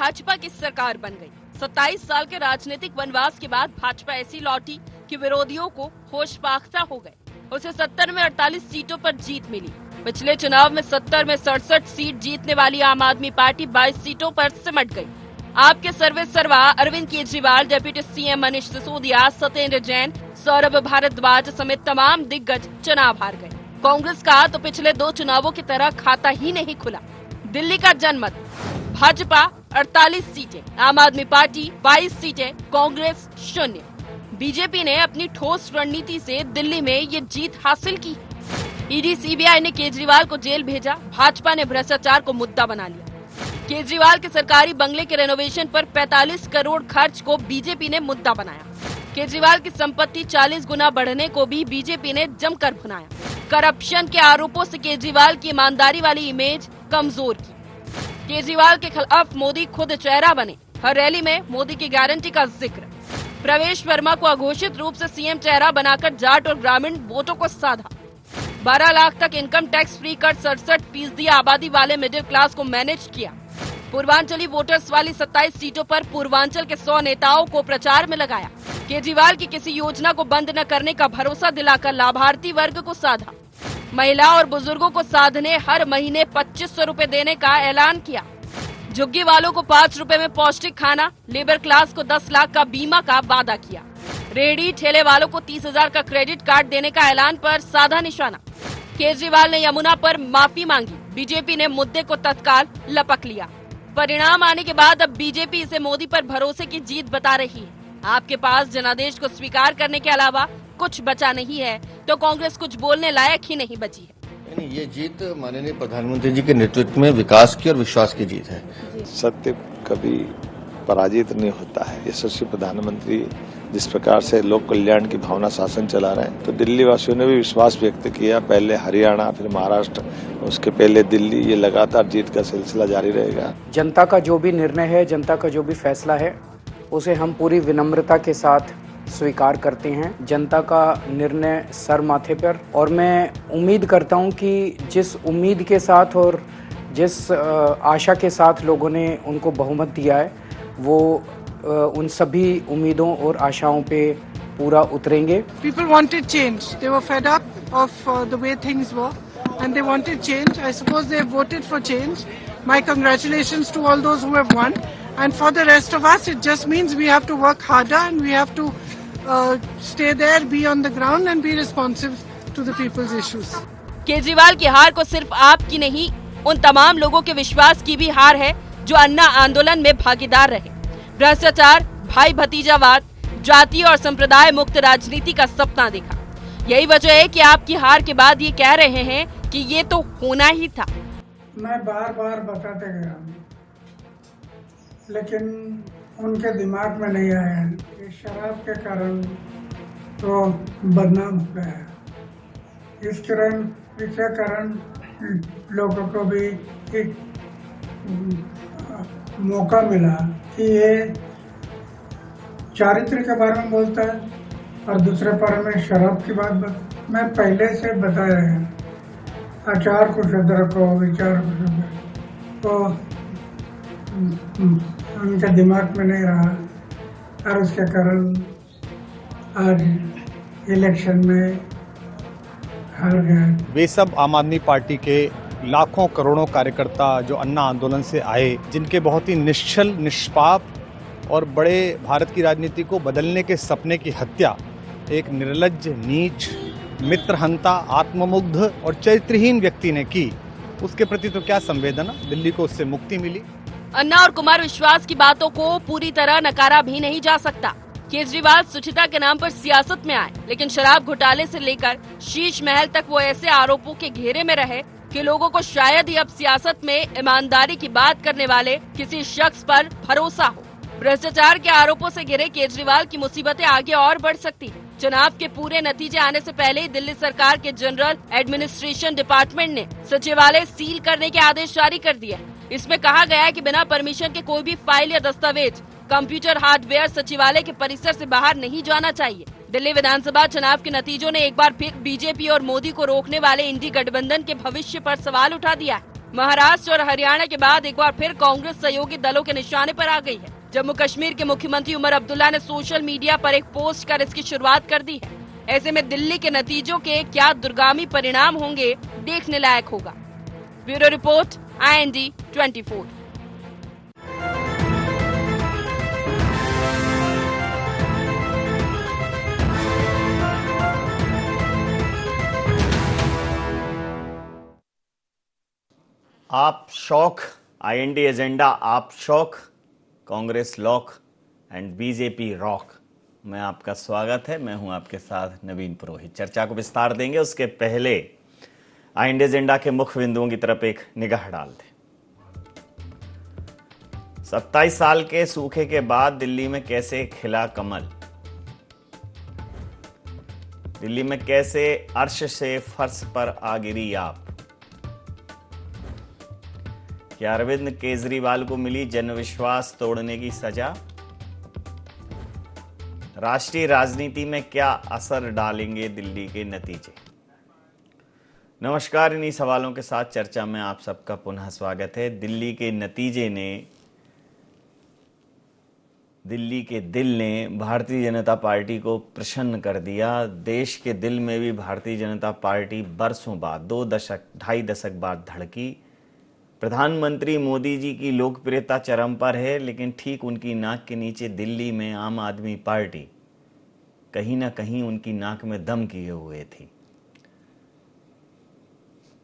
भाजपा की सरकार बन गई। 27 साल के राजनीतिक वनवास के बाद भाजपा ऐसी लौटी कि विरोधियों को होश पाख्ता हो गए। उसे 70 में 48 सीटों पर जीत मिली। पिछले चुनाव में 70 में 67 सीट जीतने वाली आम आदमी पार्टी 22 सीटों पर सिमट गई। आपके सर्वे सर्वा अरविंद केजरीवाल, डिप्टी सीएम मनीष सिसोदिया, सत्येंद्र जैन, सौरभ भारद्वाज समेत तमाम दिग्गज चुनाव हार गए। कांग्रेस का तो पिछले 2 चुनावों की तरह खाता ही नहीं खुला। दिल्ली का जनमत, भाजपा 48 सीटें, आम आदमी पार्टी 22 सीटें, कांग्रेस 0। बीजेपी ने अपनी ठोस रणनीति से दिल्ली में ये जीत हासिल की। ईडी सीबीआई ने केजरीवाल को जेल भेजा। भाजपा ने भ्रष्टाचार को मुद्दा बना लिया। केजरीवाल के सरकारी बंगले के रेनोवेशन पर 45 करोड़ खर्च को बीजेपी ने मुद्दा बनाया। केजरीवाल की संपत्ति 40 गुना बढ़ने को भी बीजेपी ने जमकर भुनाया। करप्शन के आरोपों से केजरीवाल की ईमानदारी वाली इमेज कमजोर की। केजरीवाल के खिलाफ मोदी खुद चेहरा बने। हर रैली में मोदी की गारंटी का जिक्र। प्रवेश वर्मा को अघोषित रूप से सीएम चेहरा बनाकर जाट और ग्रामीण वोटों को साधा। 12 लाख तक इनकम टैक्स फ्री कर 67% आबादी वाले मिडिल क्लास को मैनेज किया। पूर्वांचली वोटर्स वाली 27 सीटों पर पूर्वांचल के 100 नेताओं को प्रचार में लगाया। केजरीवाल की किसी योजना को बंद न करने का भरोसा दिलाकर लाभार्थी वर्ग को साधा। महिला और बुजुर्गों को साधने हर महीने 2500 रूपए देने का ऐलान किया। झुग्गी वालों को 5 रूपए में पौष्टिक खाना, लेबर क्लास को 10 लाख का बीमा का वादा किया। रेहड़ी ठेले वालों को 30,000 का क्रेडिट कार्ड देने का ऐलान पर साधा निशाना। केजरीवाल ने यमुना पर माफी मांगी। बीजेपी ने मुद्दे को तत्काल लपक लिया। परिणाम आने के बाद अब बीजेपी इसे मोदी पर भरोसे की जीत बता रही है। आपके पास जनादेश को स्वीकार करने के अलावा कुछ बचा नहीं है तो कांग्रेस कुछ बोलने लायक ही नहीं बची है। ये जीत माननीय प्रधानमंत्री जी के नेतृत्व में विकास की और विश्वास की जीत है। सत्य कभी पराजित नहीं होता है। यशस्वी प्रधानमंत्री जिस प्रकार से लोक कल्याण की भावना शासन चला रहे हैं, तो दिल्ली वासियों ने भी विश्वास व्यक्त किया। पहले हरियाणा, फिर महाराष्ट्र, उसके पहले दिल्ली, ये लगातार जीत का सिलसिला जारी रहेगा। जनता का जो भी निर्णय है, जनता का जो भी फैसला है, उसे हम पूरी विनम्रता के साथ स्वीकार करते हैं। जनता का निर्णय सर माथे पर, और मैं उम्मीद करता हूं कि जिस उम्मीद के साथ और जिस आशा के साथ लोगों ने उनको बहुमत दिया है, वो उन सभी उम्मीदों और आशाओं पे पूरा उतरेंगे। People wanted change. They were fed up of the way things were, and they wanted change. I suppose they voted for change. My congratulations to all those who have won. And for the rest of us, it just means we have to work harder and we have to stay there, be on the ground and be responsive to the people's issues. Kejriwal की हार को सिर्फ आपकी नहीं, उन तमाम लोगों के विश्वास की भी हार है जो अन्ना आंदोलन में भागीदार रहे। भ्रष्टाचार, भाई भतीजावाद, जाति और संप्रदाय मुक्त राजनीति का सपना देखा। यही वजह है कि आपकी हार के बाद ये कह रहे हैं कि ये तो होना ही था। मैं बार बार बताते गया, लेकिन उनके दिमाग में नहीं आया कि शराब के कारण तो बदनाम हो गया। इसके कारण लोगों को भी एक मौका मिला कि ये चारित्र के बारे में बोलता है और दूसरे बारे में शराब की बात मैं पहले से बता रहे हैं। आचार को शुद्ध रखो, विचार को शुद्ध रखो, तो उनके दिमाग में नहीं रहा और उसके कारण आज इलेक्शन में हार गए। वे सब आम आदमी पार्टी के लाखों करोड़ों कार्यकर्ता जो अन्ना आंदोलन से आए, जिनके बहुत ही निश्चल, निष्पाप और बड़े भारत की राजनीति को बदलने के सपने की हत्या एक निर्लज्ज, नीच, मित्रहंता, आत्ममुग्ध और चरित्रहीन व्यक्ति ने की, उसके प्रति तो क्या संवेदना। दिल्ली को उससे मुक्ति मिली। अन्ना और कुमार विश्वास की बातों को पूरी तरह नकारा भी नहीं जा सकता। केजरीवाल सुचिता के नाम पर सियासत में आए, लेकिन शराब घोटाले से लेकर शीश महल तक वो ऐसे आरोपों के घेरे में रहे कि लोगों को शायद ही अब सियासत में ईमानदारी की बात करने वाले किसी शख्स पर भरोसा हो। भ्रष्टाचार के आरोपों से घिरे केजरीवाल की मुसीबतें आगे और बढ़ सकती हैं। चुनाव के पूरे नतीजे आने से पहले ही दिल्ली सरकार के जनरल एडमिनिस्ट्रेशन डिपार्टमेंट ने सचिवालय सील करने के आदेश जारी कर दिए। इसमें कहा गया है कि बिना परमिशन के कोई भी फाइल या दस्तावेज, कंप्यूटर हार्डवेयर सचिवालय के परिसर से बाहर नहीं जाना चाहिए। दिल्ली विधानसभा चुनाव के नतीजों ने एक बार फिर बीजेपी और मोदी को रोकने वाले इंडी गठबंधन के भविष्य पर सवाल उठा दिया है। महाराष्ट्र और हरियाणा के बाद एक बार फिर कांग्रेस सहयोगी दलों के निशाने पर आ गई है। जम्मू कश्मीर के मुख्यमंत्री उमर अब्दुल्ला ने सोशल मीडिया पर एक पोस्ट कर इसकी शुरुआत कर दी है। ऐसे में दिल्ली के नतीजों के क्या दूरगामी परिणाम होंगे, देखने लायक होगा। Bureau report, IND 24। आप शौक, IND एजेंडा आप शौक, Congress lock and BJP rock में आपका स्वागत है। मैं हूं आपके साथ नवीन पुरोहित। चर्चा को विस्तार देंगे, उसके पहले IND एजेंडा के मुख्य बिंदुओं की तरफ एक निगाह डालते हैं। 27 साल के सूखे के बाद दिल्ली में कैसे खिला कमल, दिल्ली में कैसे अर्श से फर्श पर आ गिरी आप, क्या अरविंद केजरीवाल को मिली जनविश्वास तोड़ने की सजा, राष्ट्रीय राजनीति में क्या असर डालेंगे दिल्ली के नतीजे। नमस्कार, इन्हीं सवालों के साथ चर्चा में आप सबका पुनः स्वागत है। दिल्ली के नतीजे ने, दिल्ली के दिल ने भारतीय जनता पार्टी को प्रसन्न कर दिया। देश के दिल में भी भारतीय जनता पार्टी बरसों बाद, 2.5 दशक बाद धड़की। प्रधानमंत्री मोदी जी की लोकप्रियता चरम पर है, लेकिन ठीक उनकी नाक के नीचे दिल्ली में आम आदमी पार्टी कहीं ना कहीं उनकी नाक में दम किए हुए थी।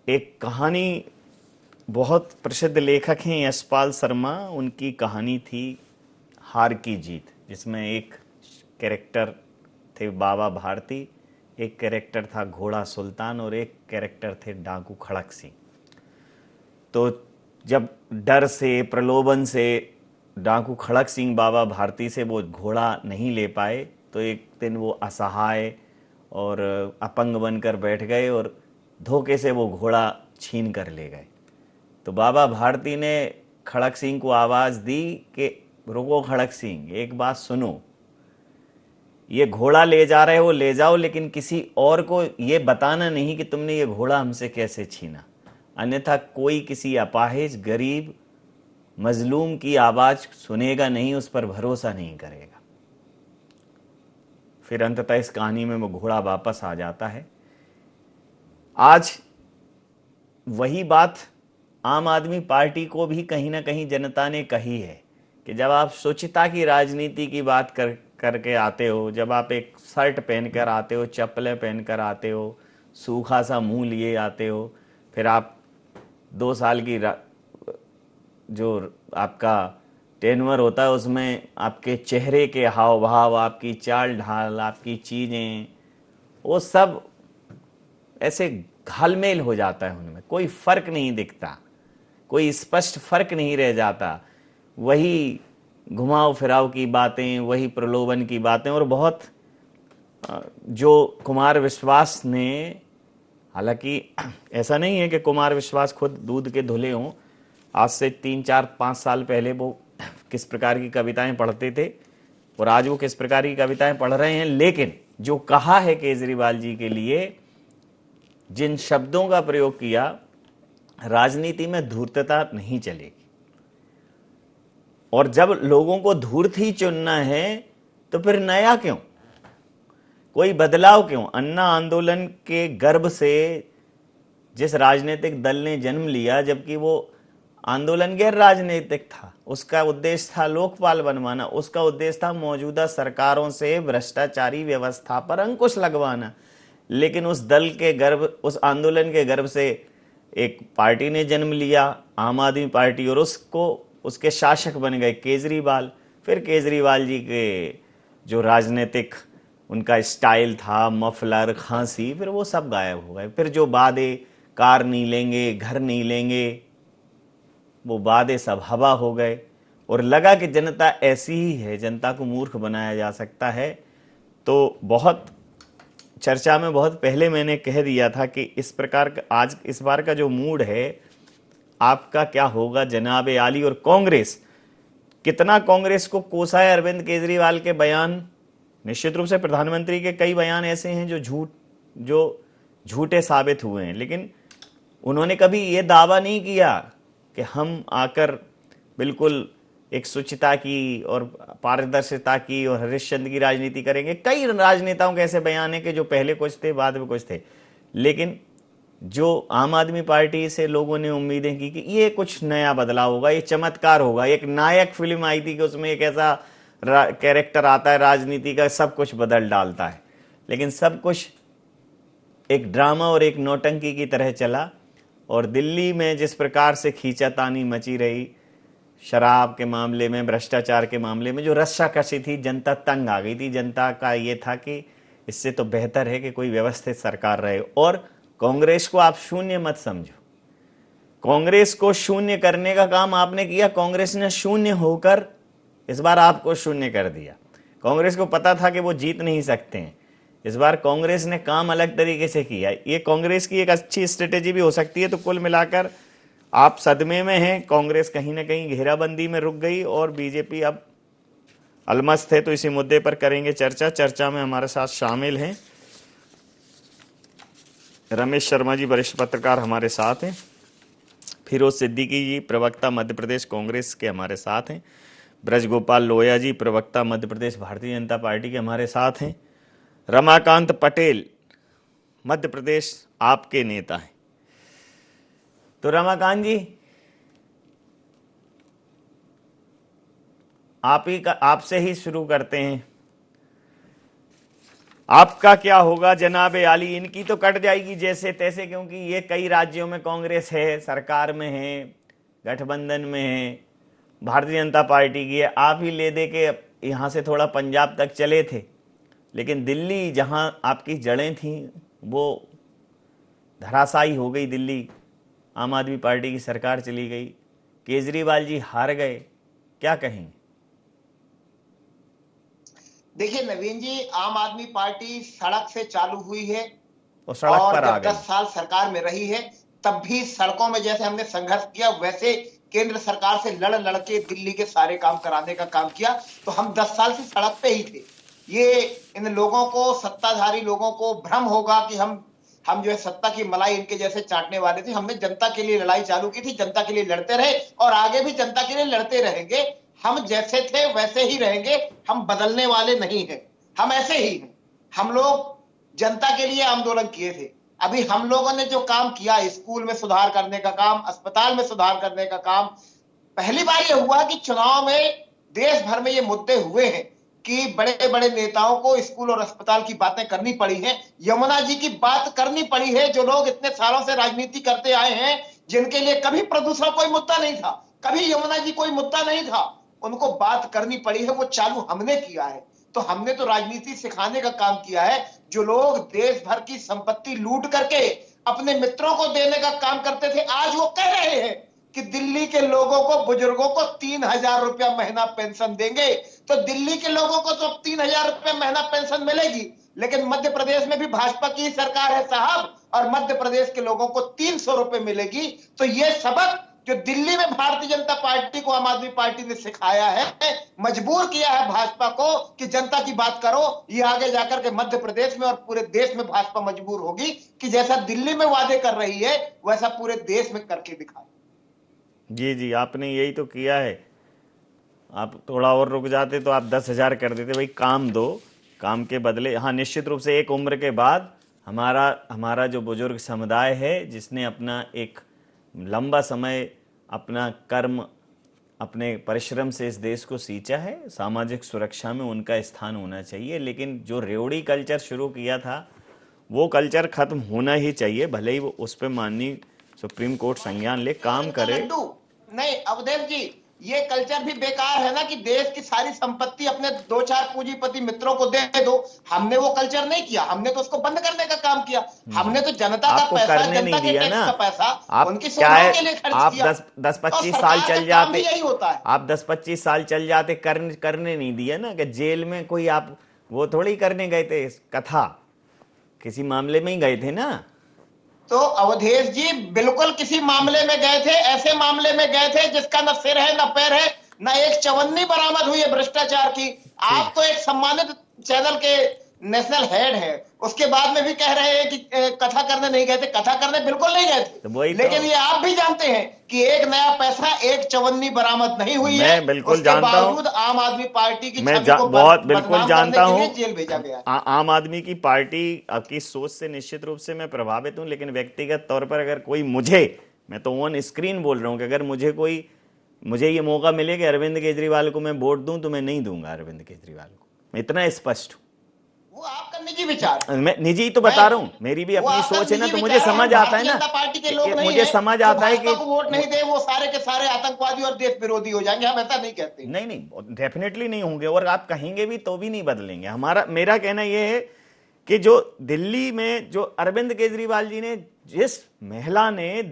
एक कहानी, बहुत प्रसिद्ध लेखक हैं यशपाल शर्मा, उनकी कहानी थी हार की जीत, जिसमें एक कैरेक्टर थे बाबा भारती, एक कैरेक्टर था घोड़ा सुल्तान और एक कैरेक्टर थे डाकू खड़क सिंह। तो जब डर से, प्रलोभन से डाकू खड़क सिंह बाबा भारती से वो घोड़ा नहीं ले पाए, तो एक दिन वो असहाय और अपंग बनकर बैठ गए और धोखे से वो घोड़ा छीन कर ले गए। तो बाबा भारती ने खड़क सिंह को आवाज़ दी कि रुको खड़क सिंह, एक बात सुनो, ये घोड़ा ले जा रहे हो ले जाओ, लेकिन किसी और को ये बताना नहीं कि तुमने ये घोड़ा हमसे कैसे छीना, अन्यथा कोई किसी अपाहिज, गरीब, मजलूम की आवाज सुनेगा नहीं, उस पर भरोसा नहीं करेगा। फिर अंततः इस कहानी में वो घोड़ा वापस आ जाता है। आज वही बात आम आदमी पार्टी को भी कहीं ना कहीं जनता ने कही है कि जब आप स्वच्छता की राजनीति की बात करके आते हो, जब आप एक शर्ट पहनकर आते हो, चप्पलें पहनकर आते हो, सूखा सा मुंह लिए आते हो, फिर आप 2 साल की जो आपका टेन्योर होता है उसमें आपके चेहरे के हाव भाव, आपकी चाल ढाल, आपकी चीज़ें, वो सब ऐसे घालमेल हो जाता है, उनमें कोई फर्क नहीं दिखता, कोई स्पष्ट फर्क नहीं रह जाता। वही घुमाव फिराव की बातें, वही प्रलोभन की बातें। और बहुत जो कुमार विश्वास ने, हालांकि ऐसा नहीं है कि कुमार विश्वास खुद दूध के धुले हों, आज से 3, 4, 5 साल पहले वो किस प्रकार की कविताएं पढ़ते थे और आज वो किस प्रकार की कविताएं पढ़ रहे हैं, लेकिन जो कहा है केजरीवाल जी के लिए, जिन शब्दों का प्रयोग किया, राजनीति में धूर्तता नहीं चलेगी। और जब लोगों को धूर्त ही चुनना है तो फिर नया क्यों, कोई बदलाव क्यों? अन्ना आंदोलन के गर्भ से जिस राजनीतिक दल ने जन्म लिया, जबकि वो आंदोलन गैर राजनीतिक था, उसका उद्देश्य था लोकपाल बनवाना, उसका उद्देश्य था मौजूदा सरकारों से भ्रष्टाचारी व्यवस्था पर अंकुश लगवाना, लेकिन उस दल के गर्भ, उस आंदोलन के गर्भ से एक पार्टी ने जन्म लिया, आम आदमी पार्टी, और उसके शासक बन गए केजरीवाल। फिर केजरीवाल जी के जो राजनीतिक उनका स्टाइल था, मफलर, खांसी, फिर वो सब गायब हो गए। फिर जो वादे, कार नहीं लेंगे, घर नहीं लेंगे, वो वादे सब हवा हो गए और लगा कि जनता ऐसी ही है, जनता को मूर्ख बनाया जा सकता है। तो बहुत चर्चा में बहुत पहले मैंने कह दिया था कि इस प्रकार का आज इस बार का जो मूड है, आपका क्या होगा जनाब आली। और कांग्रेस, कितना कांग्रेस को कोसा है अरविंद केजरीवाल के बयान। निश्चित रूप से प्रधानमंत्री के कई बयान ऐसे हैं जो झूठे साबित हुए हैं, लेकिन उन्होंने कभी ये दावा नहीं किया कि हम आकर बिल्कुल एक शुचिता की और पारदर्शिता की और हरिश्चंद्र की राजनीति करेंगे। कई राजनेताओं के ऐसे बयान है कि जो पहले कुछ थे बाद में कुछ थे, लेकिन जो आम आदमी पार्टी से लोगों ने उम्मीदें की कि ये कुछ नया बदलाव होगा, ये चमत्कार होगा। एक नायक फिल्म आई थी कि उसमें एक ऐसा कैरेक्टर आता है राजनीति का, सब कुछ बदल डालता है, लेकिन सब कुछ एक ड्रामा और एक नौटंकी की तरह चला। और दिल्ली में जिस प्रकार से खींचातानी मची रही, शराब के मामले में, भ्रष्टाचार के मामले में जो रस्साकशी थी, जनता तंग आ गई थी। जनता का ये था कि इससे तो बेहतर है कि कोई व्यवस्थित सरकार रहे। और कांग्रेस को आप शून्य मत समझो, कांग्रेस को शून्य करने का काम आपने किया। कांग्रेस ने शून्य होकर इस बार आपको शून्य कर दिया। कांग्रेस को पता था कि वो जीत नहीं सकते हैं, इस बार कांग्रेस ने काम अलग तरीके से किया। ये कांग्रेस की एक अच्छी स्ट्रेटेजी भी हो सकती है। तो कुल मिलाकर आप सदमे में हैं, कांग्रेस कहीं ना कहीं घेराबंदी में रुक गई और बीजेपी अब अलमस्त है। तो इसी मुद्दे पर करेंगे चर्चा। चर्चा में हमारे साथ शामिल हैं रमेश शर्मा जी, वरिष्ठ पत्रकार हमारे साथ हैं। फिरोज सिद्दीकी जी, प्रवक्ता मध्य प्रदेश कांग्रेस के हमारे साथ हैं। ब्रजगोपाल लोया जी, प्रवक्ता मध्य प्रदेश भारतीय जनता पार्टी के हमारे साथ हैं। रमाकांत पटेल, मध्य प्रदेश आपके नेता हैं। तो रमाकांत जी, आपसे ही शुरू करते हैं। आपका क्या होगा जनाब आली? इनकी तो कट जाएगी जैसे तैसे, क्योंकि ये कई राज्यों में कांग्रेस है, सरकार में है, गठबंधन में है, भारतीय जनता पार्टी की है। आप ही ले दे के यहां से थोड़ा पंजाब तक चले थे, लेकिन दिल्ली जहां आपकी जड़ें थीं वो धराशायी हो गई। दिल्ली आम आदमी पार्टी की सरकार चली गई, केजरीवाल जी हार गए, क्या कहेंगे? देखिए नवीन जी, आम आदमी पार्टी सड़क से चालू हुई है और सड़क पर आ गई। 10 साल सरकार में रही है, तब भी सड़कों में जैसे हमने संघर्ष किया वैसे केंद्र सरकार से लड़ के दिल्ली के सारे काम कराने का काम किया। तो हम 10 साल से सड़क पे ही थे। ये इन लोगों को, सत्ताधारी लोगों को भ्रम होगा कि हम जो है सत्ता की मलाई इनके जैसे चाटने वाले थे। हमने जनता के लिए लड़ाई चालू की थी, जनता के लिए लड़ते रहे और आगे भी जनता के लिए लड़ते रहेंगे। हम जैसे थे वैसे ही रहेंगे, हम बदलने वाले नहीं हैं, हम ऐसे ही हैं। हम लोग जनता के लिए आंदोलन किए थे। अभी हम लोगों ने जो काम किया, स्कूल में सुधार करने का काम, अस्पताल में सुधार करने का काम, पहली बार ये हुआ कि चुनाव में देश भर में ये मुद्दे हुए हैं कि बड़े बड़े नेताओं को स्कूल और अस्पताल की बातें करनी पड़ी हैं, यमुना जी की बात करनी पड़ी है। जो लोग इतने सालों से राजनीति करते आए हैं, जिनके लिए कभी प्रदूषण कोई मुद्दा नहीं था, कभी यमुना जी कोई मुद्दा नहीं था, उनको बात करनी पड़ी है। वो चालू हमने किया है। तो हमने तो राजनीति सिखाने का काम किया है। जो लोग देश भर की संपत्ति लूट करके अपने मित्रों को देने का काम करते थे, आज वो कह रहे हैं कि दिल्ली के लोगों को, बुजुर्गों को 3,000 रुपया महीना पेंशन देंगे। तो दिल्ली के लोगों को तो 3,000 रुपया महीना पेंशन मिलेगी, लेकिन मध्य प्रदेश में भी भाजपा की सरकार है साहब, और मध्य प्रदेश के लोगों को 300 रुपए मिलेगी। तो ये सबक जो दिल्ली में भारतीय जनता पार्टी को आम आदमी पार्टी ने सिखाया है, मजबूर किया है भाजपा को कि जनता की बात करो, ये आगे जाकर के मध्य प्रदेश में और पूरे देश में भाजपा मजबूर होगी कि जैसा दिल्ली में वादे कर रही है वैसा पूरे देश में करके दिखाए। जी जी, आपने यही तो किया है। आप थोड़ा और रुक जाते तो आप 10,000 कर देते। भाई काम दो, काम के बदले। हाँ, निश्चित रूप से एक उम्र के बाद हमारा जो बुजुर्ग समुदाय है, जिसने अपना एक लंबा समय अपना कर्म, अपने परिश्रम से इस देश को सींचा है, सामाजिक सुरक्षा में उनका स्थान होना चाहिए। लेकिन जो रेवड़ी कल्चर शुरू किया था वो कल्चर खत्म होना ही चाहिए, भले ही वो उस पर माननीय सुप्रीम कोर्ट संज्ञान ले, काम करे। नहीं अवधेश जी, ये कल्चर भी बेकार है ना कि देश की सारी संपत्ति अपने 2-4 पूंजीपति मित्रों को दे दो। हमने वो कल्चर नहीं किया, हमने तो उसको बंद करने का काम किया। हमने तो जनता का पैसा, जनता के टैक्स का पैसा उनकी सुविधा के लिए खर्च किया। आप 10-25 साल चल जाते, यही होता है। आप 10-25 साल चल जाते, करने नहीं दिया ना, कि जेल में कोई आप वो थोड़ी करने गए थे, कथा किसी मामले में ही गए थे ना। तो अवधेश जी बिल्कुल किसी मामले में गए थे, ऐसे मामले में गए थे जिसका न सिर है न पैर है, न एक चवन्नी बरामद हुई है भ्रष्टाचार की। आप तो एक सम्मानित चैनल के नेशनल हेड है, उसके बाद में भी कह रहे हैं कि कथा करने नहीं गए थे। कथा करने बिल्कुल नहीं गए थे, लेकिन ये आप भी जानते हैं कि एक नया पैसा, एक चवन्नी बरामद नहीं हुई है। मैं बिल्कुल जानता हूं, बावजूद आम आदमी पार्टी की मैं छवि को बहुत बिल्कुल जानता हूं, जेल भेजा गया। आम आदमी की पार्टी आपकी सोच से निश्चित रूप से मैं प्रभावित हूं, लेकिन व्यक्तिगत तौर पर अगर कोई मैं तो ऑन स्क्रीन बोल रहा हूं कि अगर मुझे ये मौका मिले कि अरविंद केजरीवाल को मैं वोट दूं तो मैं नहीं दूंगा अरविंद केजरीवाल को। मैं इतना स्पष्ट हूं। वो आपका निजी विचार, मैं निजी तो बता रहा हूं, मेरी भी अपनी सोच है ना, तो मुझे समझ आता है ना, पार्टी के लोग नहीं मुझे समझ आता है कि वोट नहीं दे वो सारे के सारे आतंकवादी और देश विरोधी हो जाएंगे। हम ऐसा नहीं कहते। नहीं, डेफिनेटली नहीं होंगे, और आप कहेंगे भी तो भी नहीं बदलेंगे। मेरा कहना यह है कि जो दिल्ली में जो अरविंद केजरीवाल जी ने, जिस महिला ने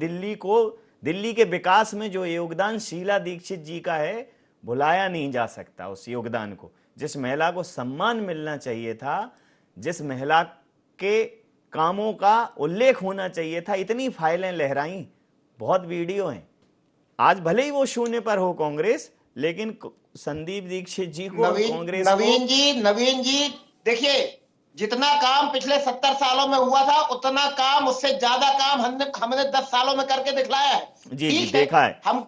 दिल्ली के विकास में जो योगदान शीला दीक्षित जी का है, भुलाया नहीं जा सकता उस योगदान को। जिस महिला को सम्मान मिलना चाहिए था, जिस महिला के कामों का उल्लेख होना चाहिए था, इतनी फाइलें लहराई, बहुत वीडियो हैं। आज भले ही वो शून्य पर हो कांग्रेस, लेकिन संदीप दीक्षित जी को कांग्रेस नवीन जी देखिए, जितना काम पिछले 70 सालों में हुआ था, उतना काम, उससे ज्यादा काम हमने 10 सालों में करके दिखलाया है। जी देखा है। हम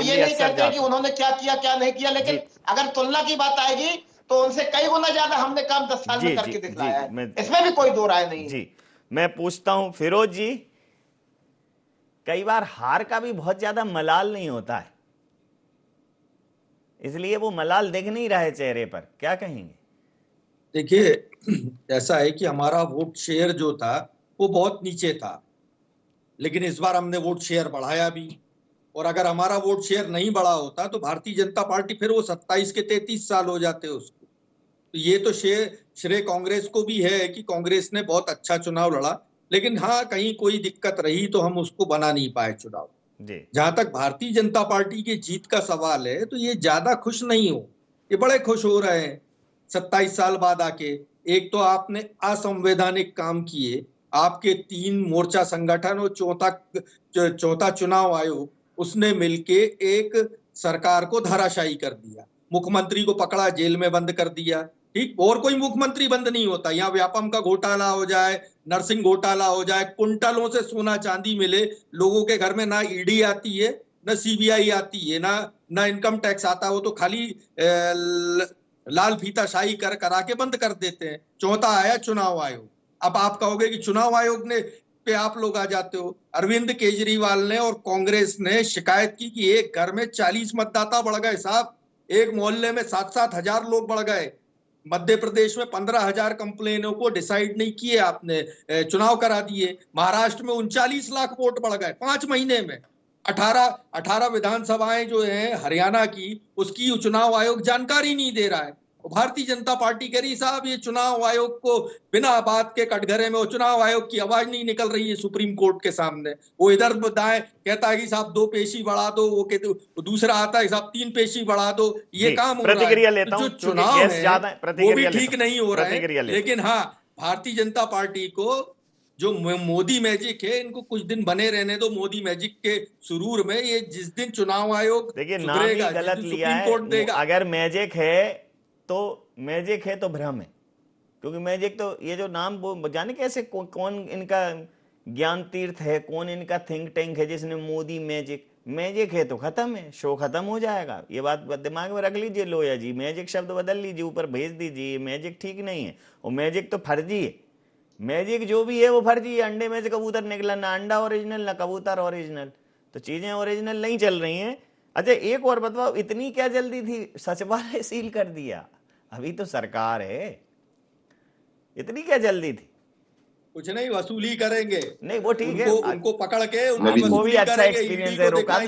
ये नहीं कहते कि उन्होंने क्या किया क्या नहीं किया, लेकिन अगर तुलना की बात आएगी तो उनसे कई गुना ज्यादा हमने काम 10 साल में करके दिखलाया है। इसमें भी कोई दो राय नहीं है। मैं पूछता हूं फिरोज जी, कई बार हार का भी बहुत ज्यादा मलाल नहीं होता है, इसलिए वो मलाल दिख नहीं रहा है चेहरे पर, क्या कहेंगे? देखिए, ऐसा है कि हमारा वोट शेयर जो था वो बहुत नीचे था, लेकिन इस बार हमने वोट शेयर बढ़ाया भी। और अगर हमारा वोट शेयर नहीं बढ़ा होता तो भारतीय जनता पार्टी फिर वो 27 के 33 साल हो जाते उसको। तो ये तो श्रेय कांग्रेस को भी है कि कांग्रेस ने बहुत अच्छा चुनाव लड़ा, लेकिन हाँ, कहीं कोई दिक्कत रही तो हम उसको बना नहीं पाए चुनाव। जहां तक भारतीय जनता पार्टी की जीत का सवाल है, तो ये ज्यादा खुश नहीं हो, ये बड़े खुश हो रहे हैं 27 साल बाद आके। एक तो आपने असंवैधानिक काम किए, आपके 3 मोर्चा संगठन और चौथा चुनाव आयोग, उसने मिलके एक सरकार को धराशायी कर दिया, मुख्यमंत्री को पकड़ा, जेल में बंद कर दिया। ठीक, और कोई मुख्यमंत्री बंद नहीं होता। यहाँ व्यापम का घोटाला हो जाए, नरसिंह घोटाला हो जाए, कुंटलों से सोना चांदी मिले लोगों के घर में, ना ईडी आती है, ना सीबीआई आती है, ना इनकम टैक्स आता, वो तो खाली लाल फीता शाही करा के बंद कर देते हैं। चौथा आया चुनाव आयोग। अब आप कहोगे कि चुनाव आयोग ने पे आप लोग आ जाते हो। अरविंद केजरीवाल ने और कांग्रेस ने शिकायत की कि एक घर में 40 मतदाता बढ़ गए साहब, एक मोहल्ले में 7-7 हजार लोग बढ़ गए। मध्य प्रदेश में 15,000 कंप्लेनों को डिसाइड नहीं किए आपने, चुनाव करा दिए। महाराष्ट्र में 39 लाख वोट बढ़ गए 5 महीने में। 18 विधानसभाएं जो हैं हरियाणा की, उसकी चुनाव आयोग जानकारी नहीं दे रहा है। भारतीय जनता पार्टी कह रही साहब ये चुनाव आयोग को बिना बात के कटघरे में, वो चुनाव आयोग की आवाज नहीं निकल रही है सुप्रीम कोर्ट के सामने। वो इधर दाएं कहता है कि साहब 2 पेशी बढ़ा दो, वो कहते दूसरा आता है साहब 3 पेशी बढ़ा दो। ये काम हो रहा है। प्रतिक्रिया लेता हूं, जो चुनाव है वो भी ठीक नहीं हो रहा है। लेकिन हाँ, भारतीय जनता पार्टी को जो मोदी मैजिक है, इनको कुछ दिन बने रहने दो मोदी मैजिक के सुरूर में। ये जिस दिन चुनाव आयोग देखिए नाम ही गलत लिया है। अगर मैजिक है तो भ्रम है, क्योंकि मैजिक तो ये जो नाम वो जाने कैसे कौन इनका ज्ञान तीर्थ है, कौन इनका थिंक टैंक है जिसने मोदी मैजिक है तो खत्म है, शो खत्म हो जाएगा। ये बात दिमाग में रख लीजिए लोया जी, मैजिक शब्द बदल लीजिए, ऊपर भेज दीजिए। मैजिक ठीक नहीं है, और मैजिक तो फर्जी है। मैजिक जो भी है वो फर्जी है। अंडे में से कबूतर निकला, ना अंडा ओरिजिनल ना कबूतर ओरिजिनल, तो चीजें ओरिजिनल नहीं चल रही हैं। अच्छा एक और बताओ, इतनी क्या जल्दी थी? सचिवालय सील कर दिया, अभी तो सरकार है, इतनी क्या जल्दी थी? कुछ नहीं, वसूली करेंगे। नहीं वो ठीक है, उनको पकड़ के उनको भी अच्छा एक्सपीरियंस है, रोका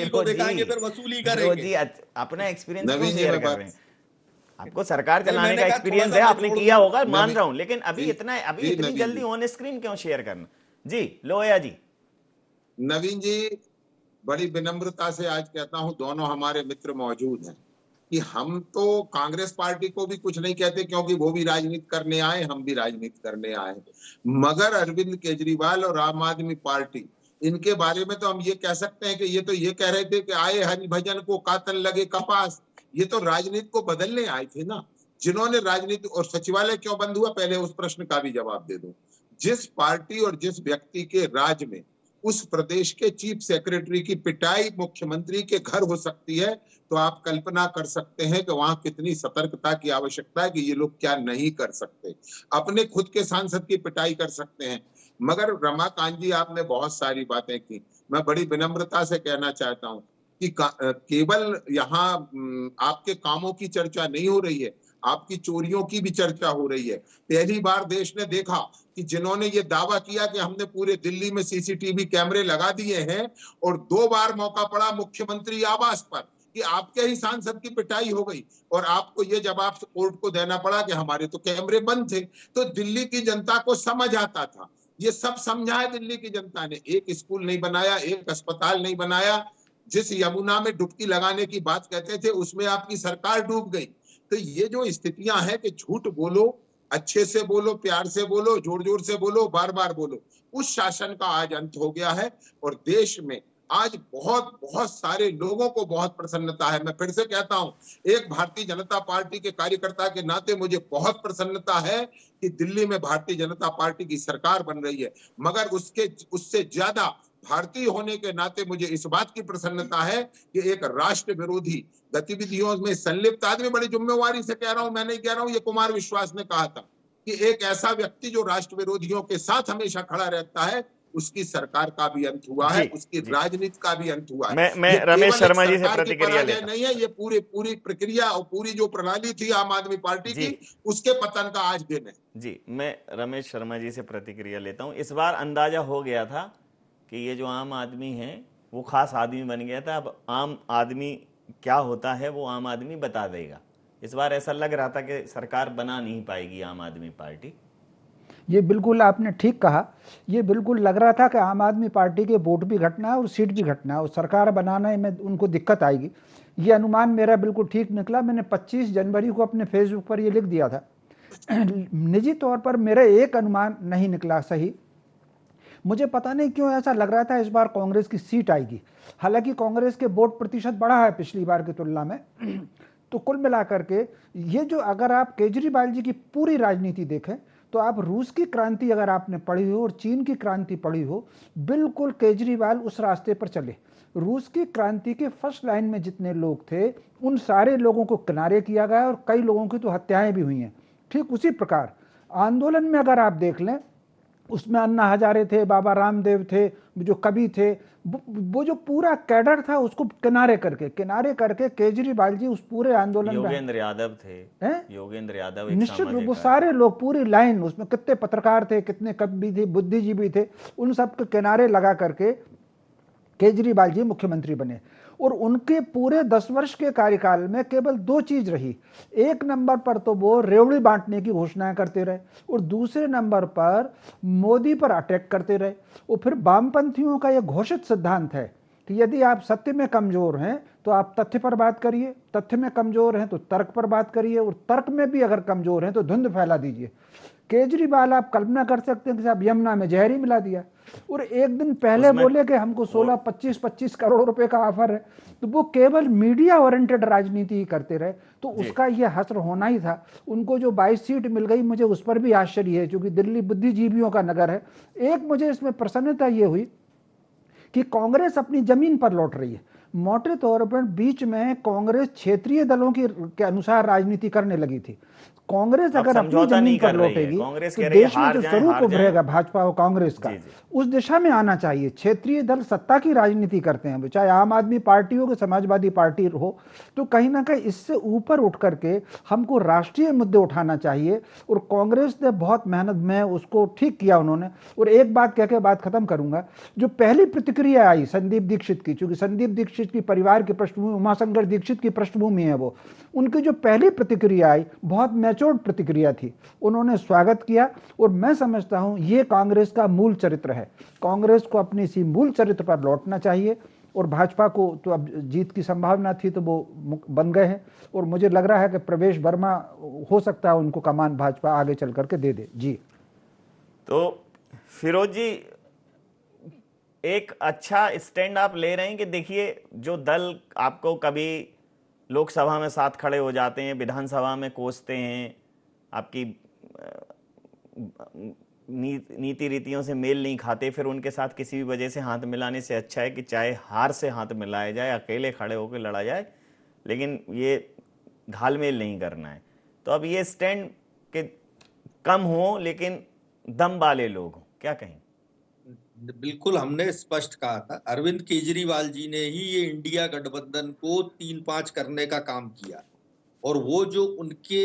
को दिखाएंगे फिर वसूली करेंगे। अपना एक्सपीरियंस शेयर कर रहे हैं। आपको सरकार चलाने का एक्सपीरियंस है, आपने किया होगा, मान रहा हूं, लेकिन अभी इतनी जल्दी ऑन स्क्रीन क्यों शेयर करना? जी लोया जी। नवीन जी, बड़ी विनम्रता से आज कहता हूं, दोनों हमारे मित्र मौजूद हैं, कि हम तो कांग्रेस पार्टी को भी कुछ नहीं कहते, क्योंकि वो भी राजनीति करने आए, हम भी राजनीति करने आए। मगर अरविंद केजरीवाल और आम आदमी पार्टी, इनके बारे में तो हम ये कह सकते हैं कि ये तो ये कह रहे थे कि आए हरिभजन को कातल लगे कपास। ये तो राजनीति को बदलने आए थे ना। जिन्होंने राजनीति और सचिवालय क्यों बंद हुआ, पहले उस प्रश्न का भी जवाब दे दूं। जिस पार्टी और जिस व्यक्ति के राज में उस प्रदेश के चीफ सेक्रेटरी की पिटाई मुख्यमंत्री के घर हो सकती है, तो आप कल्पना कर सकते हैं कि वहां कितनी सतर्कता की आवश्यकता है कि ये लोग क्या नहीं कर सकते। अपने खुद के सांसद की पिटाई कर सकते हैं। मगर रमाकांत जी, आपने बहुत सारी बातें की। मैं बड़ी विनम्रता से कहना चाहता हूं कि केवल यहाँ आपके कामों की चर्चा नहीं हो रही है, आपकी चोरियों की भी चर्चा हो रही है। पहली बार देश ने देखा कि जिन्होंने ये दावा किया कि हमने पूरे दिल्ली में सीसीटीवी कैमरे लगा दिए हैं, और 2 बार मौका पड़ा मुख्यमंत्री आवास पर कि आपके ही सांसद की पिटाई हो गई और आपको ये जवाब कोर्ट को देना पड़ा कि हमारे तो कैमरे बंद थे। तो दिल्ली की जनता को समझ आता था, ये सब समझा है दिल्ली की जनता ने। एक स्कूल नहीं बनाया, एक अस्पताल नहीं बनाया। जिस यमुना में डुबकी लगाने की बात कहते थे, उसमें आपकी सरकार डूब गई। तो ये जो स्थितियां हैं कि झूठ बोलो, अच्छे से बोलो, प्यार से बोलो, जोर जोर से बोलो, बार बार बोलो, उस शासन का आज अंत हो गया है। और देश में आज बहुत बहुत सारे लोगों को बहुत प्रसन्नता है। मैं फिर से कहता हूं, एक भारतीय जनता पार्टी के कार्यकर्ता के नाते मुझे बहुत प्रसन्नता है कि दिल्ली में भारतीय जनता पार्टी की सरकार बन रही है। मगर उससे ज्यादा भारतीय होने के नाते मुझे इस बात की प्रसन्नता है कि एक राष्ट्र विरोधी गतिविधियों में संलिप्त आदमी, बड़ी जिम्मेवारी से कह रहा हूं, मैं नहीं कह रहा हूं, ये कुमार विश्वास ने कहा था कि एक ऐसा व्यक्ति जो राष्ट्र विरोधियों के साथ हमेशा खड़ा रहता है, उसकी सरकार का भी अंत हुआ है, उसकी राजनीति का भी अंत हुआ है। मैं रमेश शर्मा जी से प्रतिक्रिया लेता नहीं है, ये पूरी प्रक्रिया और पूरी जो प्रणाली थी आम आदमी पार्टी की, उसके पतन का आज दिन है। जी, मैं रमेश शर्मा जी से प्रतिक्रिया लेता हूं। इस बार अंदाजा हो गया था कि ये जो आम आदमी है वो खास आदमी बन गया था। अब आम आदमी क्या होता है वो आम आदमी बता देगा। इस बार ऐसा लग रहा था कि सरकार बना नहीं पाएगी आम आदमी पार्टी। ये बिल्कुल आपने ठीक कहा। ये बिल्कुल लग रहा था कि आम आदमी पार्टी के वोट भी घटना है और सीट भी घटना है और सरकार बनाने में उनको दिक्कत आएगी। ये अनुमान मेरा बिल्कुल ठीक निकला। मैंने 25 जनवरी को अपने फेसबुक पर ये लिख दिया था। निजी तौर पर मेरा एक अनुमान नहीं निकला सही। मुझे पता नहीं क्यों ऐसा लग रहा था इस बार कांग्रेस की सीट आएगी। हालांकि कांग्रेस के वोट प्रतिशत बढ़ा है पिछली बार की तुलना में। तो कुल मिलाकर के ये जो, अगर आप केजरीवाल जी की पूरी राजनीति देखें तो आप रूस की क्रांति अगर आपने पढ़ी हो और चीन की क्रांति पढ़ी हो, बिल्कुल केजरीवाल उस रास्ते पर चले। रूस की क्रांति के फर्स्ट लाइन में जितने लोग थे उन सारे लोगों को किनारे किया गया और कई लोगों की तो हत्याएं भी हुई हैं। ठीक उसी प्रकार आंदोलन में अगर आप देख लें, उसमें अन्ना हजारे थे, बाबा रामदेव थे, जो कवि थे, वो जो पूरा कैडर था उसको किनारे करके केजरीवाल जी उस पूरे आंदोलन में, योगेंद्र यादव थे, योगेंद्र यादव निश्चित रूप वो सारे लोग पूरी लाइन, उसमें कितने पत्रकार थे, कितने कवि थे, बुद्धिजीवी थे, उन सब के किनारे लगा करके केजरीवाल जी मुख्यमंत्री बने। और उनके पूरे 10 वर्ष के कार्यकाल में केवल 2 चीज रही। एक नंबर पर तो वो रेवड़ी बांटने की घोषणाएं करते रहे और दूसरे नंबर पर मोदी पर अटैक करते रहे। और फिर वामपंथियों का यह घोषित सिद्धांत है कि यदि आप सत्य में कमजोर हैं तो आप तथ्य पर बात करिए, तथ्य में कमजोर हैं तो तर्क पर बात करिए, और तर्क में भी अगर कमजोर हैं तो धुंध फैला दीजिए। केजरीवाल, आप कल्पना कर सकते हैं कि साहब यमुना में जहर ही मिला दिया और एक दिन पहले बोले कि हमको 16-25 करोड़ रुपए का ऑफर है। तो वो केवल मीडिया ओरिएंटेड राजनीति ही करते रहे, तो उसका ये हश्र होना ही था। उनको जो 22 सीट मिल गई, मुझे उस पर भी आश्चर्य है क्योंकि दिल्ली बुद्धिजीवियों का नगर है। एक मुझे इसमें प्रसन्नता ये हुई कि कांग्रेस अपनी जमीन पर लौट रही है। मोटे तौर पर बीच में कांग्रेस क्षेत्रीय दलों के अनुसार राजनीति करने लगी थी। कांग्रेस अगर अपनी जमीन पर लौटेगी तो देश में जो स्वरूप उभरेगा भाजपा और कांग्रेस का, उस दिशा में आना चाहिए। क्षेत्रीय दल सत्ता की राजनीति करते हैं, चाहे आम आदमी पार्टी हो कि समाजवादी पार्टी हो, तो कहीं ना कहीं इससे ऊपर उठ करके हमको राष्ट्रीय मुद्दे उठाना चाहिए। और कांग्रेस ने बहुत मेहनत में उसको ठीक किया उन्होंने। और एक बात कह के बात खत्म करूंगा, जो पहली प्रतिक्रिया आई संदीप दीक्षित की, चूंकि संदीप दीक्षित की परिवार की पृष्ठभूमि, उमाशंकर दीक्षित की पृष्ठभूमि है वो, उनकी जो पहली प्रतिक्रिया आई बहुत मैच्योर्ड प्रतिक्रिया थी। उन्होंने स्वागत किया और मैं समझता हूं ये कांग्रेस का मूल चरित्र है। कांग्रेस को अपनी इसी मूल चरित्र पर लौटना चाहिए। और भाजपा को तो अब जीत की संभावना थी तो वो बन गए हैं और मुझे लग रहा है कि प्रवेश वर्मा हो सकता है उनको कमान भाजपा आगे चल करके दे दे। जी तो फिरोज जी, एक अच्छा स्टैंड आप ले रहे हैं कि देखिए जो दल आपको कभी लोकसभा में साथ खड़े हो जाते हैं, विधानसभा में कोसते हैं, आपकी नीति रीतियों से मेल नहीं खाते, फिर उनके साथ किसी भी वजह से हाथ मिलाने से अच्छा है कि चाहे हार से हाथ मिलाया जाए, अकेले खड़े होकर लड़ा जाए, लेकिन ये घालमेल नहीं करना है। तो अब ये स्टैंड के कम हो लेकिन दम वाले लोग हों, क्या कहें? बिल्कुल, हमने स्पष्ट कहा था, अरविंद केजरीवाल जी ने ही ये इंडिया गठबंधन को 3-5 करने का काम किया, और वो जो उनके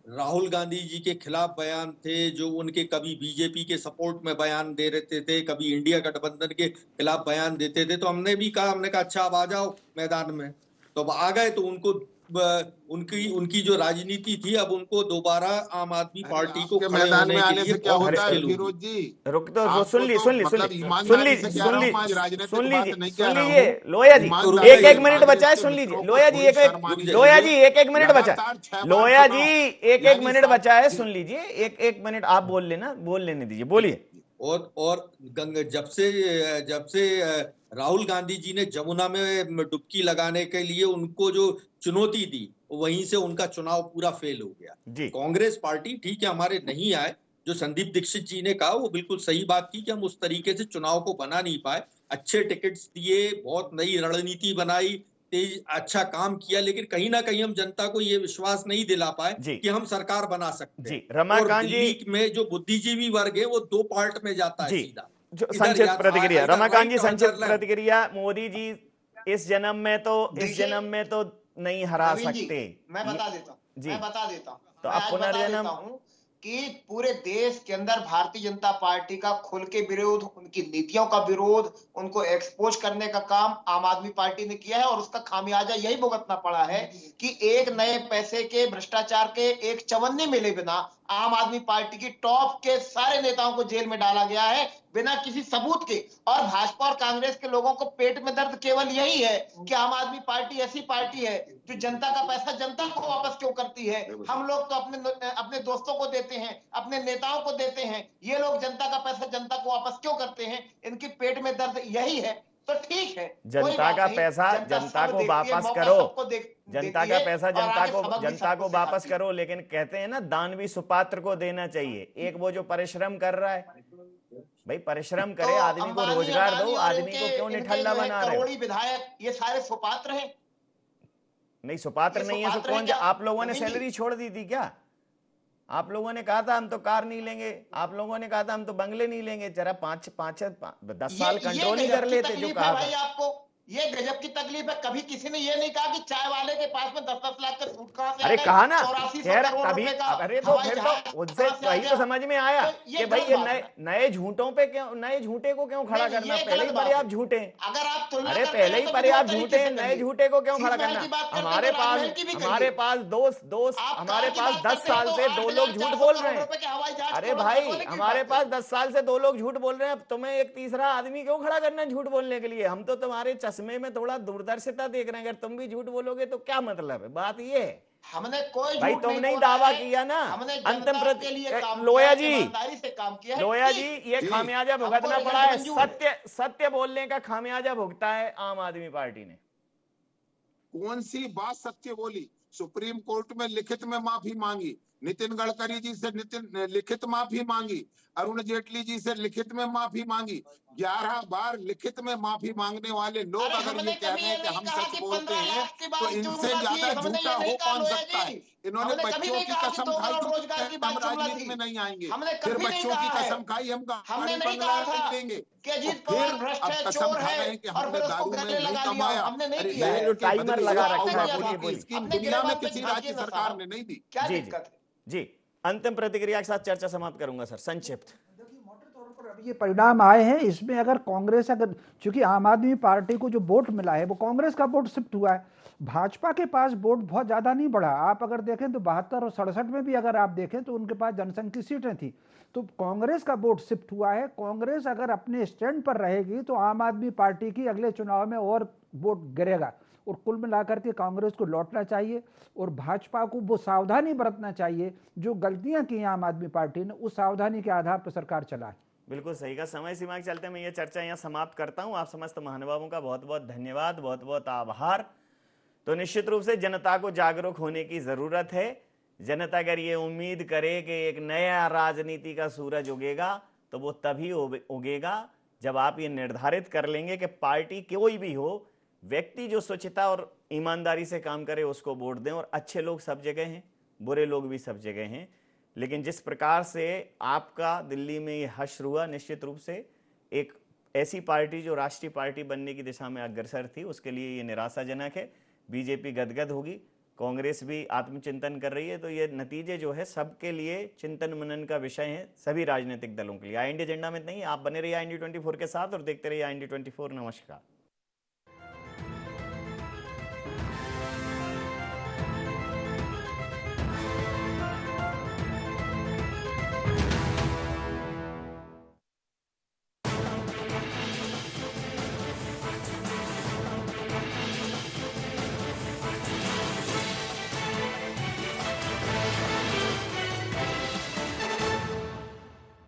राहुल गांधी जी के खिलाफ बयान थे, जो उनके कभी बीजेपी के सपोर्ट में बयान दे रहे थे, कभी इंडिया गठबंधन के खिलाफ बयान देते थे, तो हमने भी कहा, हमने कहा अच्छा अब आ जाओ मैदान में, तो अब आ गए। तो उनको उनकी जो राजनीति थी, अब उनको दोबारा आम आदमी पार्टी को मैदान में आने से क्या होता है फिरोज जी? रुक तो सुन लीजिए लोया जी, एक मिनट बचा है, सुन लीजिए लोया जी, एक मिनट बचा है, लोया जी एक मिनट बचा है, सुन लीजिए, एक मिनट आप बोल लेने दीजिए, बोलिए। और जब से राहुल गांधी जी ने जमुना में डुबकी लगाने के लिए उनको जो चुनौती दी, वहीं से उनका चुनाव पूरा फेल हो गया। कांग्रेस पार्टी ठीक है हमारे नहीं आए, जो संदीप दीक्षित जी ने कहा वो बिल्कुल सही बात की कि हम उस तरीके से चुनाव को बना नहीं पाए, अच्छे टिकट्स दिए, बहुत नई रणनीति बनाई, तेज अच्छा काम किया, लेकिन कहीं ना कहीं हम जनता को ये विश्वास नहीं दिला पाए कि हम सरकार बना सकते हैं। रमाकांत जी में जो बुद्धिजीवी वर्ग है वो 2 पार्ट में जाता है सीधा। संक्षिप्त प्रतिक्रिया रमाकांत जी, संक्षिप्त प्रतिक्रिया। मोदी जी इस जन्म में तो नहीं हरा सकते। मैं बता देता हूँ तो आप पुनर्जन्म कि पूरे देश के अंदर भारतीय जनता पार्टी का खुल के विरोध, उनकी नीतियों का विरोध, उनको एक्सपोज करने का काम आम आदमी पार्टी ने किया है, और उसका खामियाजा यही भुगतना पड़ा है कि एक नए पैसे के, भ्रष्टाचार के एक चवन्नी मिले बिना आम आदमी पार्टी की टॉप के सारे नेताओं को जेल में डाला गया है बिना किसी सबूत के। और भाजपा और कांग्रेस के लोगों को पेट में दर्द केवल यही है कि आम आदमी पार्टी ऐसी पार्टी है जो जनता का पैसा जनता को वापस क्यों करती है। हम लोग तो अपने दोस्तों को देते हैं, अपने नेताओं को देते हैं, ये लोग जनता का पैसा जनता को वापस क्यों करते हैं? इनके पेट में दर्द यही है। तो ठीक है, जनता का पैसा जनता को वापस करो, जनता का पैसा जनता को वापस करो, लेकिन कहते हैं ना दानवी सुपात्र को देना चाहिए। एक वो जो परिश्रम कर रहा है, भाई परिश्रम करे, आदमी को रोजगार दो, आदमी को क्यों निठल्ला बना रहे हो? विधायक ये सारे सुपात्र हैं? नहीं, सुपात्र नहीं है। कौन? आप लोगों ने सैलरी छोड़ दी थी क्या? आप लोगों ने कहा था हम तो कार नहीं लेंगे, आप लोगों ने कहा था हम तो बंगले नहीं लेंगे, जरा 10 साल कंट्रोल ही कर लेते जो कहा भाई। आपको ये गजब की तकलीफ है, कभी किसी ने ये नहीं कहा कि चाय वाले के पास में 10-10 लाख का सूट कहां से? अरे कहा ना, तभी अरे तो फिर तो उनसे वही तो समझ में आया कि भाई ये नए झूठों पे क्यों, नए झूठे को क्यों खड़ा करना? पहले ही पर्याप्त झूठे, अरे पहले ही पर्याप्त झूठे, नए झूठे को क्यों खड़ा करना? हमारे पास दोस्त हमारे पास 10 साल से 2 लोग झूठ बोल रहे हैं। अरे भाई हमारे पास 10 साल से 2 लोग झूठ बोल रहे हैं, अब तुम्हें एक तीसरा आदमी क्यों खड़ा करना झूठ बोलने के लिए? हम तो तुम्हारे चश्मे में थोड़ा दूरदर्शिता देख रहे हैं, अगर तुम भी झूठ बोलोगे तो क्या मतलब है? बात ये है हमने कोई भाई तुमने ही दावा किया ना अंतिम लोया जी, ये खामियाजा भुगतना पड़ा है। सत्य बोलने का खामियाजा भुगता है आम आदमी पार्टी ने। कौन सी बात सत्य बोली? सुप्रीम कोर्ट में लिखित में माफी मांगी, नितिन गडकरी जी से लिखित माफी मांगी, अरुण जेटली जी से लिखित में माफी मांगी। 11 बार लिखित में माफी मांगने वाले लोग अगर ये कह रहे हैं कि हम सच बोलते हैं तो इनसे ज्यादा झूठा हो कौन सकता है? इन्होंने बच्चों की कसम खाई थी हम राजनीति में नहीं आएंगे, फिर बच्चों की कसम खाई हम गाड़ी बंगला नहीं देंगे, फिर अब कसम खा रहे हैं कि हमने दारू में नहीं कमाया। टाइमर लगा रखा है, स्कीम दुनिया में किसी राज्य सरकार ने नहीं दी। क्या दिक्कत है? जी अंतिम प्रतिक्रिया के साथ चर्चा समाप्त करूंगा सर, संक्षिप्त। अभी ये परिणाम आए हैं, इसमें अगर कांग्रेस, अगर चूंकि आम आदमी पार्टी को जो वोट मिला है वो कांग्रेस का वोट शिफ्ट हुआ है, भाजपा के पास वोट बहुत ज्यादा नहीं बढ़ा। आप अगर देखें तो 72 और 67 में भी अगर आप देखें तो उनके पास जनसंघ की सीटें थी, तो कांग्रेस का वोट शिफ्ट हुआ है। कांग्रेस अगर अपने स्टैंड पर रहेगी तो आम आदमी पार्टी की अगले चुनाव में और वोट गिरेगा, और कुल मिलाकर के कांग्रेस को लौटना चाहिए और भाजपा को वो सावधानी बरतना चाहिए जो गलतियां की आम आदमी पार्टी ने, उस सावधानी के आधार पर सरकार चलाए। बिल्कुल सही का। समय सीमा के चलते मैं ये चर्चा यहाँ समाप्त करता हूँ। आप समस्त महानुभावों का बहुत बहुत धन्यवाद, बहुत बहुत आभार। तो निश्चित रूप से जनता को जागरूक होने की जरूरत है। जनता अगर ये उम्मीद करे कि एक नया राजनीति का सूरज उगेगा तो वो तभी उगेगा जब आप ये निर्धारित कर लेंगे कि पार्टी कोई भी हो, व्यक्ति जो स्वच्छता और ईमानदारी से काम करे उसको वोट दें। और अच्छे लोग सब जगह हैं, बुरे लोग भी सब जगह हैं, लेकिन जिस प्रकार से आपका दिल्ली में ये हश्र हुआ, निश्चित रूप से एक ऐसी पार्टी जो राष्ट्रीय पार्टी बनने की दिशा में अग्रसर थी, उसके लिए ये निराशाजनक है। बीजेपी गदगद होगी, कांग्रेस भी आत्मचिंतन कर रही है। तो ये नतीजे जो है सबके लिए चिंतन मनन का विषय है, सभी राजनीतिक दलों के लिए। आई इंडिया एजेंडा में नहीं, आप बने रहिए IND24 के साथ और देखते रहिए IND24। नमस्कार।